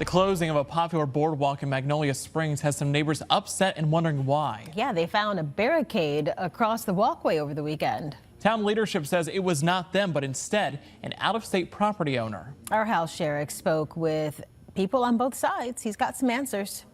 The closing of a popular boardwalk in Magnolia Springs has some neighbors upset and wondering why. Yeah, they found a barricade across the walkway over the weekend. Town leadership says it was not them, but instead an out-of-state property owner. Our house sheriff spoke with people on both sides. He's got some answers.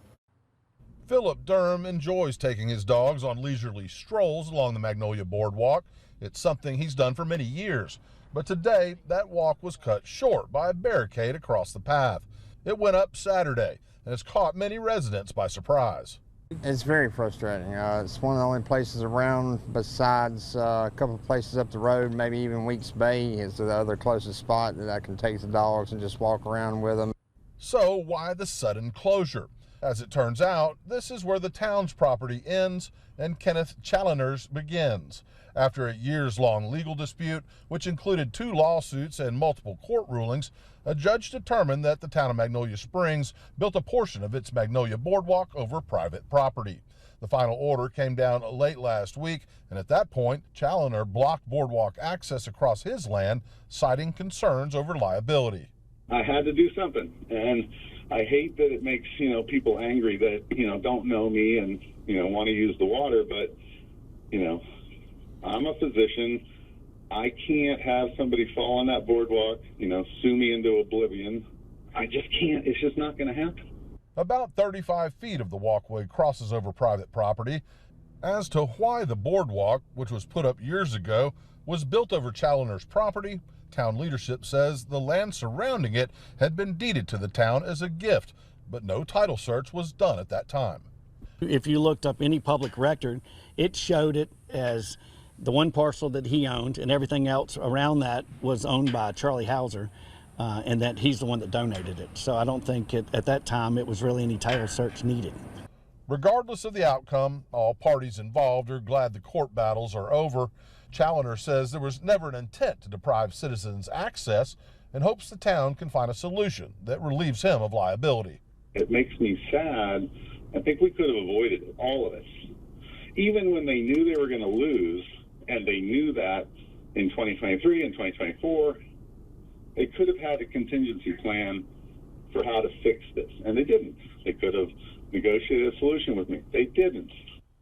Philip Durham enjoys taking his dogs on leisurely strolls along the Magnolia Boardwalk. It's something he's done for many years. But today, that walk was cut short by a barricade across the path. It went up Saturday and has caught many residents by surprise. It's very frustrating. It's one of the only places around besides a couple of places up the road, maybe even Weeks Bay is the other closest spot that I can take the dogs and just walk around with them. So why the sudden closure? As it turns out, this is where the town's property ends and Kenneth Challoner's begins. After a years-long legal dispute, which included 2 lawsuits and multiple court rulings, a judge determined that the town of Magnolia Springs built a portion of its Magnolia Boardwalk over private property. The final order came down late last week, and at that point, Challoner blocked boardwalk access across his land, citing concerns over liability. I had to do something, and I hate that it makes, people angry that, don't know me and, want to use the water, but, I'm a physician. I can't have somebody fall on that boardwalk, sue me into oblivion. I just can't. It's just not going to happen. About 35 feet of the walkway crosses over private property. As to why the boardwalk, which was put up years ago, was built over Challoner's property, town leadership says the land surrounding it had been deeded to the town as a gift, but no title search was done at that time. If you looked up any public record, it showed it as the one parcel that he owned, and everything else around that was owned by Charlie Hauser, and that he's the one that donated it. So I don't think at that time it was really any title search needed. Regardless of the outcome, all parties involved are glad the court battles are over. Challoner says there was never an intent to deprive citizens access and hopes the town can find a solution that relieves him of liability. It makes me sad. I think we could have avoided it, all of us. Even when they knew they were going to lose, and they knew that in 2023 and 2024, they could have had a contingency plan for how to fix this, and they didn't. They could have negotiated a solution with me. They didn't.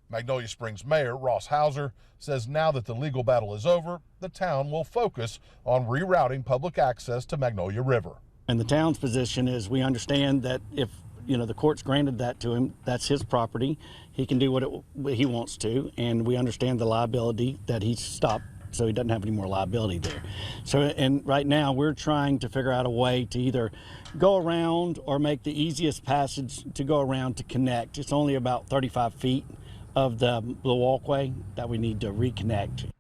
Magnolia Springs Mayor Ross Hauser says now that the legal battle is over, the town will focus on rerouting public access to Magnolia River. And the town's position is we understand that if the court's granted that to him, that's his property. He can do what he wants to, and we understand the liability that he's stopped, so he doesn't have any more liability there. So, and right now we're trying to figure out a way to either go around or make the easiest passage to go around to connect. It's only about 35 feet of the walkway that we need to reconnect.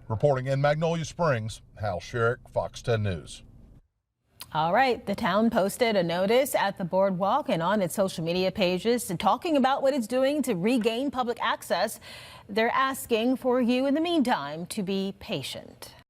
Reporting in Magnolia Springs, Hal Sherrick, Fox 10 News. All right, the town posted a notice at the boardwalk and on its social media pages talking about what it's doing to regain public access. They're asking for you in the meantime to be patient.